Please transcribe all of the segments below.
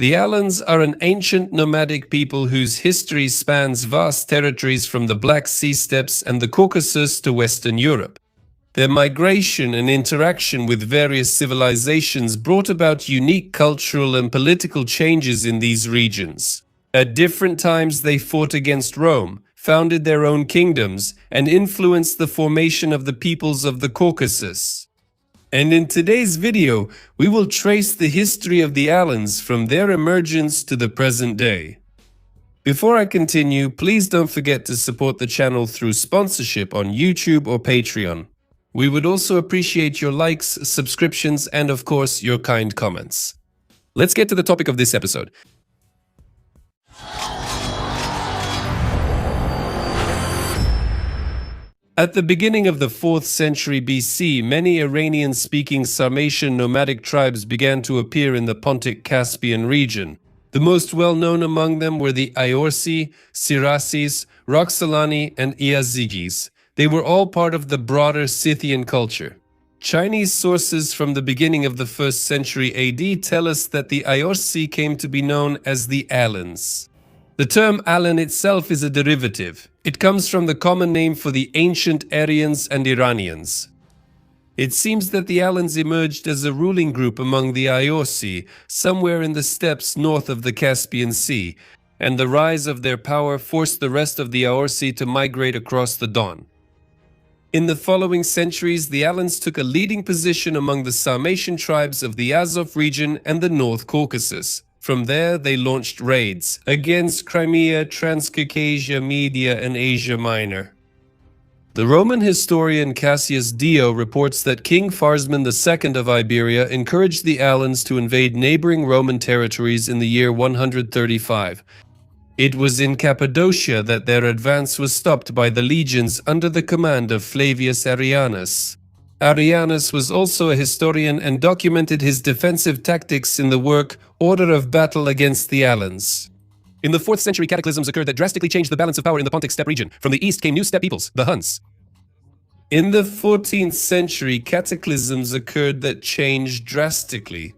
The Alans are an ancient nomadic people whose history spans vast territories from the Black Sea steppes and the Caucasus to Western Europe. Their migration and interaction with various civilizations brought about unique cultural and political changes in these regions. At different times they fought against Rome, founded their own kingdoms, and influenced the formation of the peoples of the Caucasus. And in today's video, we will trace the history of the Alans from their emergence to the present day. Before I continue, please don't forget to support the channel through sponsorship on YouTube or Patreon. We would also appreciate your likes, subscriptions, and of course, your kind comments. Let's get to the topic of this episode. At the beginning of the 4th century BC, many Iranian-speaking Sarmatian nomadic tribes began to appear in the Pontic-Caspian region. The most well-known among them were the Aorsi, Siracis, Roxolani, and Iazigis. They were all part of the broader Scythian culture. Chinese sources from the beginning of the 1st century AD tell us that the Aorsi came to be known as the Alans. The term Alan itself is a derivative. It comes from the common name for the ancient Aryans and Iranians. It seems that the Alans emerged as a ruling group among the Aorsi, somewhere in the steppes north of the Caspian Sea, and the rise of their power forced the rest of the Aorsi to migrate across the Don. In the following centuries, the Alans took a leading position among the Sarmatian tribes of the Azov region and the North Caucasus. From there, they launched raids against Crimea, Transcaucasia, Media, and Asia Minor. The Roman historian Cassius Dio reports that King Pharsman II of Iberia encouraged the Alans to invade neighboring Roman territories in the year 135. It was in Cappadocia that their advance was stopped by the legions under the command of Flavius Arrianus. Arrianus was also a historian and documented his defensive tactics in the work Order of Battle against the Alans. In the 4th century, cataclysms occurred that drastically changed the balance of power in the Pontic steppe region. From the east came new steppe peoples, the Huns. In the 14th century, cataclysms occurred that changed drastically.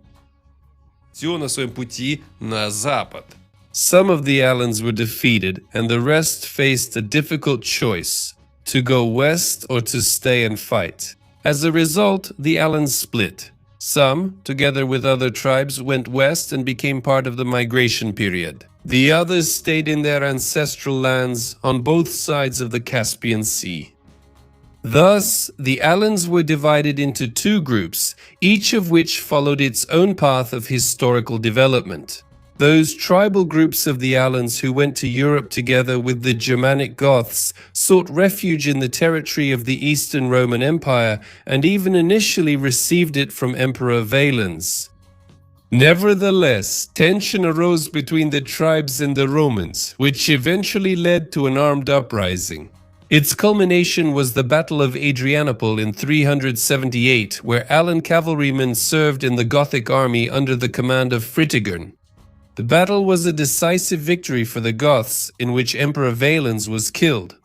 Some of the Alans were defeated, and the rest faced a difficult choice: to go west or to stay and fight. As a result, the Alans split. Some, together with other tribes, went west and became part of the migration period. The others stayed in their ancestral lands on both sides of the Caspian Sea. Thus, the Alans were divided into two groups, each of which followed its own path of historical development. Those tribal groups of the Alans who went to Europe together with the Germanic Goths sought refuge in the territory of the Eastern Roman Empire and even initially received it from Emperor Valens. Nevertheless, tension arose between the tribes and the Romans, which eventually led to an armed uprising. Its culmination was the Battle of Adrianople in 378, where Alan cavalrymen served in the Gothic army under the command of Fritigern. The battle was a decisive victory for the Goths, in which Emperor Valens was killed.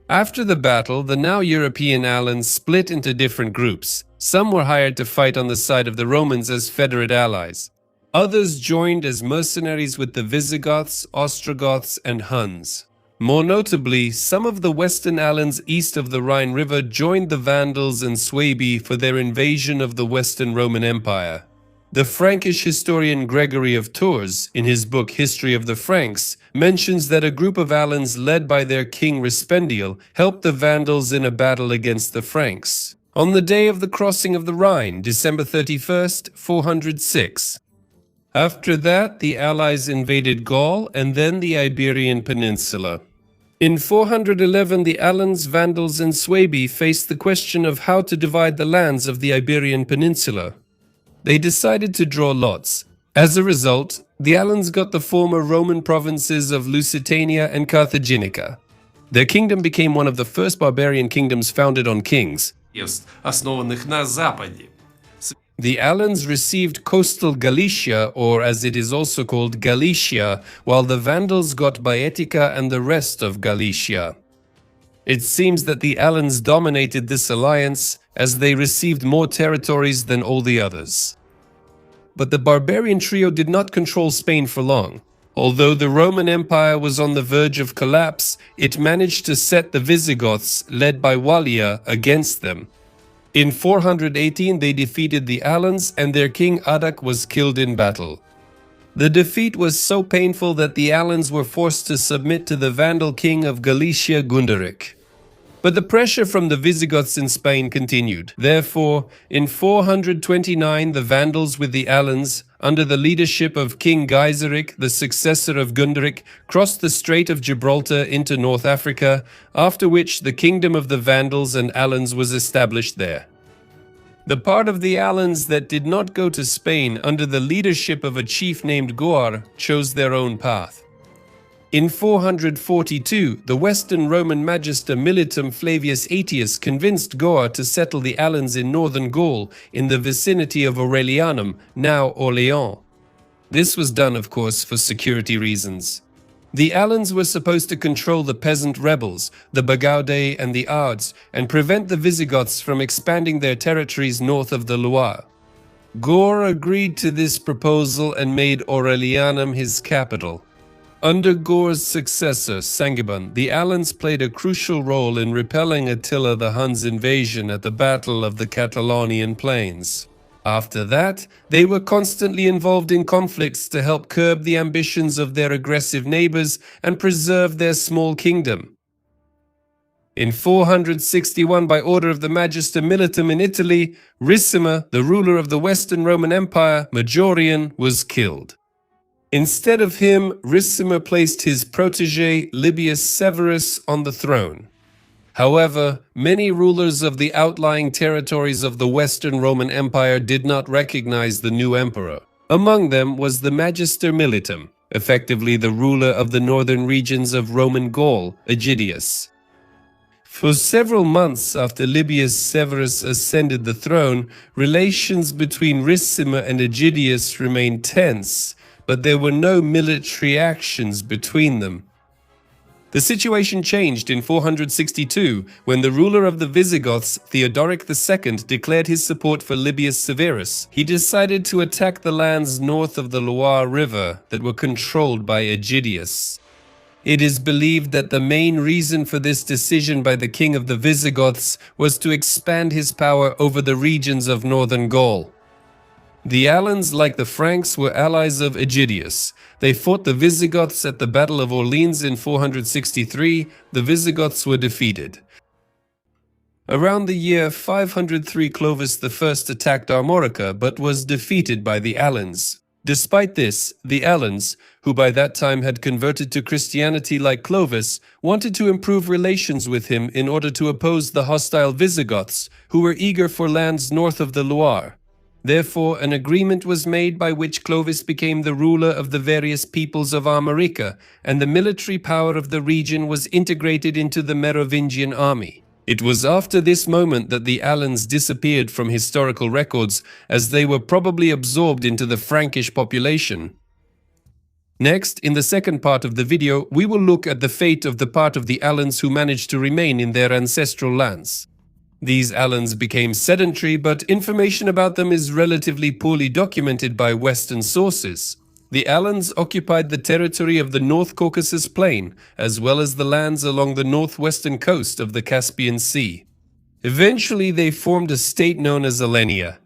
After the battle, the now European Alans split into different groups. Some were hired to fight on the side of the Romans as Federate allies. Others joined as mercenaries with the Visigoths, Ostrogoths, and Huns. More notably, some of the Western Alans east of the Rhine River joined the Vandals and Suebi for their invasion of the Western Roman Empire. The Frankish historian Gregory of Tours, in his book History of the Franks, mentions that a group of Alans led by their king Respendiel helped the Vandals in a battle against the Franks on the day of the crossing of the Rhine, December 31st, 406. After that, the allies invaded Gaul and then the Iberian Peninsula. In 411, the Alans, Vandals, and Suebi faced the question of how to divide the lands of the Iberian Peninsula. They decided to draw lots. As a result, the Alans got the former Roman provinces of Lusitania and Carthaginica. Their kingdom became one of the first barbarian kingdoms founded on kings. The Alans received coastal Galicia, or as it is also called Galicia, while the Vandals got Baetica and the rest of Galicia. It seems that the Alans dominated this alliance as they received more territories than all the others. but the barbarian trio did not control Spain for long. Although the Roman Empire was on the verge of collapse, it managed to set the Visigoths, led by Wallia, against them. In 418 they defeated the Alans and their king Adak was killed in battle. The defeat was so painful that the Alans were forced to submit to the Vandal king of Galicia, Gunderic. But the pressure from the Visigoths in Spain continued. Therefore, in 429 the Vandals with the Alans, under the leadership of King Gaiseric, the successor of Gunderic, crossed the Strait of Gibraltar into North Africa, after which the kingdom of the Vandals and Alans was established there. The part of the Alans that did not go to Spain under the leadership of a chief named Goar chose their own path. In 442, the Western Roman Magister Militum Flavius Aetius convinced Goar to settle the Alans in northern Gaul in the vicinity of Aurelianum, now Orleans. This was done, of course, for security reasons. The Alans were supposed to control the peasant rebels, the Bagaudae and the Ards, and prevent the Visigoths from expanding their territories north of the Loire. Goar agreed to this proposal and made Aurelianum his capital. Under Goar's successor, Sangiban, the Alans played a crucial role in repelling Attila the Hun's invasion at the Battle of the Catalonian Plains. After that, they were constantly involved in conflicts to help curb the ambitions of their aggressive neighbors and preserve their small kingdom. In 461, by order of the Magister Militum in Italy, Ricimer, the ruler of the Western Roman Empire, Majorian, was killed. Instead of him, Ricimer placed his protege Libius Severus on the throne. However, many rulers of the outlying territories of the Western Roman Empire did not recognize the new emperor. Among them was the Magister Militum, effectively the ruler of the northern regions of Roman Gaul, Aegidius. For several months after Libius Severus ascended the throne, relations between Ricimer and Aegidius remained tense, but there were no military actions between them. The situation changed in 462 when the ruler of the Visigoths, Theodoric II, declared his support for Libius Severus. He decided to attack the lands north of the Loire River that were controlled by Aegidius. It is believed that the main reason for this decision by the king of the Visigoths was to expand his power over the regions of northern Gaul. The Alans, like the Franks, were allies of Aegidius. They fought the Visigoths at the Battle of Orleans in 463. The Visigoths were defeated. Around the year 503, Clovis I attacked Armorica, but was defeated by the Alans. Despite this, the Alans, who by that time had converted to Christianity like Clovis, wanted to improve relations with him in order to oppose the hostile Visigoths, who were eager for lands north of the Loire. Therefore, an agreement was made by which Clovis became the ruler of the various peoples of Armorica, and the military power of the region was integrated into the Merovingian army. It was after this moment that the Alans disappeared from historical records, as they were probably absorbed into the Frankish population. Next, in the second part of the video, we will look at the fate of the part of the Alans who managed to remain in their ancestral lands. These Alans became sedentary, but information about them is relatively poorly documented by Western sources. The Alans occupied the territory of the North Caucasus Plain, as well as the lands along the northwestern coast of the Caspian Sea. Eventually, they formed a state known as Alania.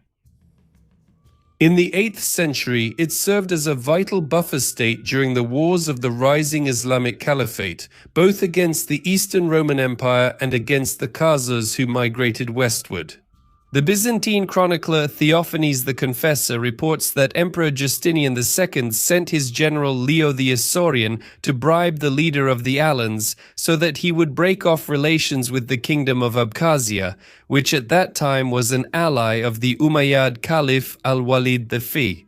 In the 8th century, it served as a vital buffer state during the wars of the rising Islamic Caliphate, both against the Eastern Roman Empire and against the Khazars who migrated westward. The Byzantine chronicler Theophanes the Confessor reports that Emperor Justinian II sent his general Leo the Isaurian to bribe the leader of the Alans so that he would break off relations with the kingdom of Abkhazia, which at that time was an ally of the Umayyad Caliph al-Walid Dafi.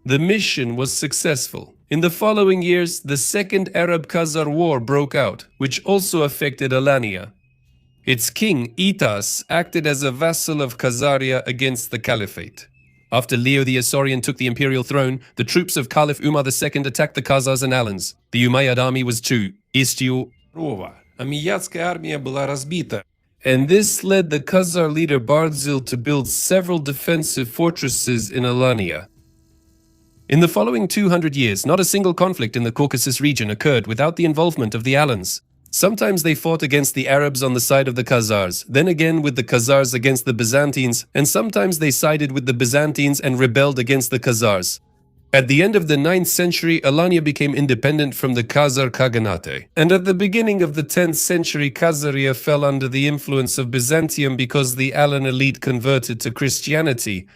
The mission was successful. In the following years, the Second Arab-Khazar War broke out, which also affected Alania. Its king, Itas, acted as a vassal of Khazaria against the caliphate. After Leo the Isaurian took the imperial throne, the troops of Caliph Umar II attacked the Khazars and Alans. The Umayyad army was too istiowa. Amiyadskaya armia была разбита. And this led the Khazar leader Barzil to build several defensive fortresses in Alania. In the following 200 years, not a single conflict in the Caucasus region occurred without the involvement of the Alans. Sometimes they fought against the Arabs on the side of the Khazars, then again with the Khazars against the Byzantines, and sometimes they sided with the Byzantines and rebelled against the Khazars. At the end of the 9th century, Alania became independent from the Khazar Khaganate. And at the beginning of the 10th century, Khazaria fell under the influence of Byzantium because the Alan elite converted to Christianity.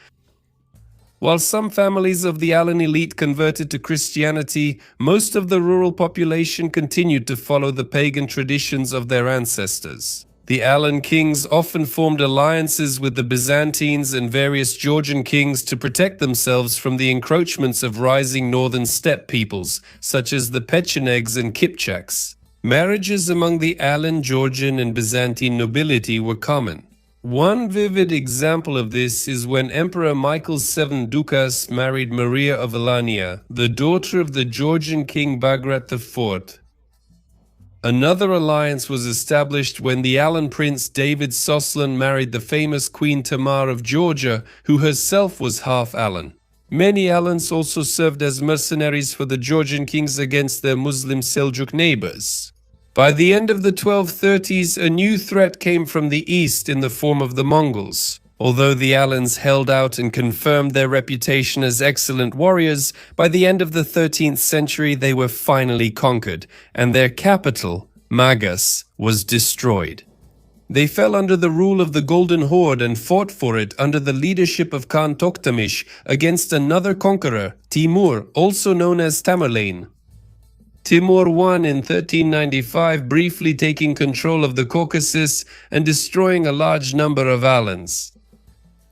While some families of the Alan elite converted to Christianity, most of the rural population continued to follow the pagan traditions of their ancestors. The Alan kings often formed alliances with the Byzantines and various Georgian kings to protect themselves from the encroachments of rising northern steppe peoples, such as the Pechenegs and Kipchaks. Marriages among the Alan, Georgian, and Byzantine nobility were common. One vivid example of this is when Emperor Michael VII Dukas married Maria of Alania, the daughter of the Georgian king Bagrat IV. Another alliance was established when the Alan prince David Soslan married the famous Queen Tamar of Georgia, who herself was half Alan. Many Alans also served as mercenaries for the Georgian kings against their Muslim Seljuk neighbors. By the end of the 1230s, a new threat came from the east in the form of the Mongols. Although the Alans held out and confirmed their reputation as excellent warriors, by the end of the 13th century they were finally conquered, and their capital, Magas, was destroyed. They fell under the rule of the Golden Horde and fought for it under the leadership of Khan Toktamish against another conqueror, Timur, also known as Tamerlane. Timur won in 1395, briefly taking control of the Caucasus and destroying a large number of Alans.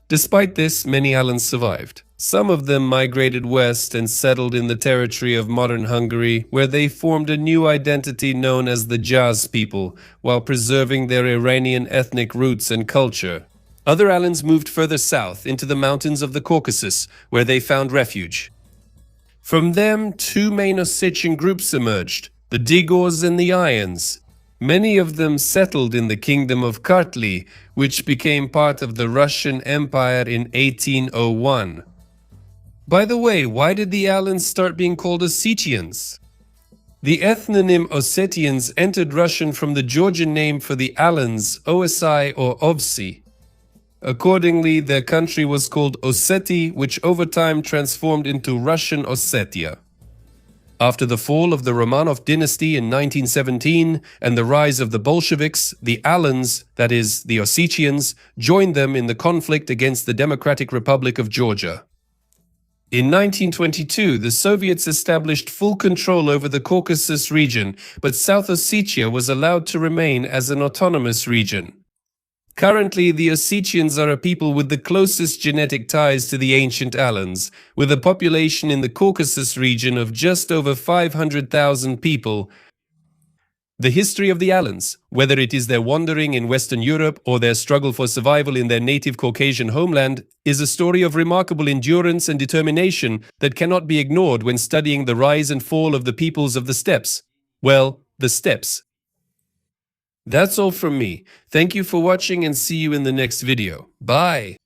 Despite this, many Alans survived. Some of them migrated west and settled in the territory of modern Hungary, where they formed a new identity known as the Jaz people, while preserving their Iranian ethnic roots and culture. Other Alans moved further south into the mountains of the Caucasus, where they found refuge. From them, two main Ossetian groups emerged, the Digors and the Ions. Many of them settled in the kingdom of Kartli, which became part of the Russian Empire in 1801. By the way, why did the Alans start being called Ossetians? The ethnonym Ossetians entered Russian from the Georgian name for the Alans, Ossi or Ovsi. Accordingly, their country was called Osseti, which over time transformed into Russian Ossetia. After the fall of the Romanov dynasty in 1917 and the rise of the Bolsheviks, the Alans, that is, the Ossetians, joined them in the conflict against the Democratic Republic of Georgia. In 1922, the Soviets established full control over the Caucasus region, but South Ossetia was allowed to remain as an autonomous region. Currently, the Ossetians are a people with the closest genetic ties to the ancient Alans, with a population in the Caucasus region of just over 500,000 people. The history of the Alans, whether it is their wandering in Western Europe or their struggle for survival in their native Caucasian homeland, is a story of remarkable endurance and determination that cannot be ignored when studying the rise and fall of the peoples of the steppes. Well, the steppes. That's all from me. Thank you for watching and see you in the next video. Bye!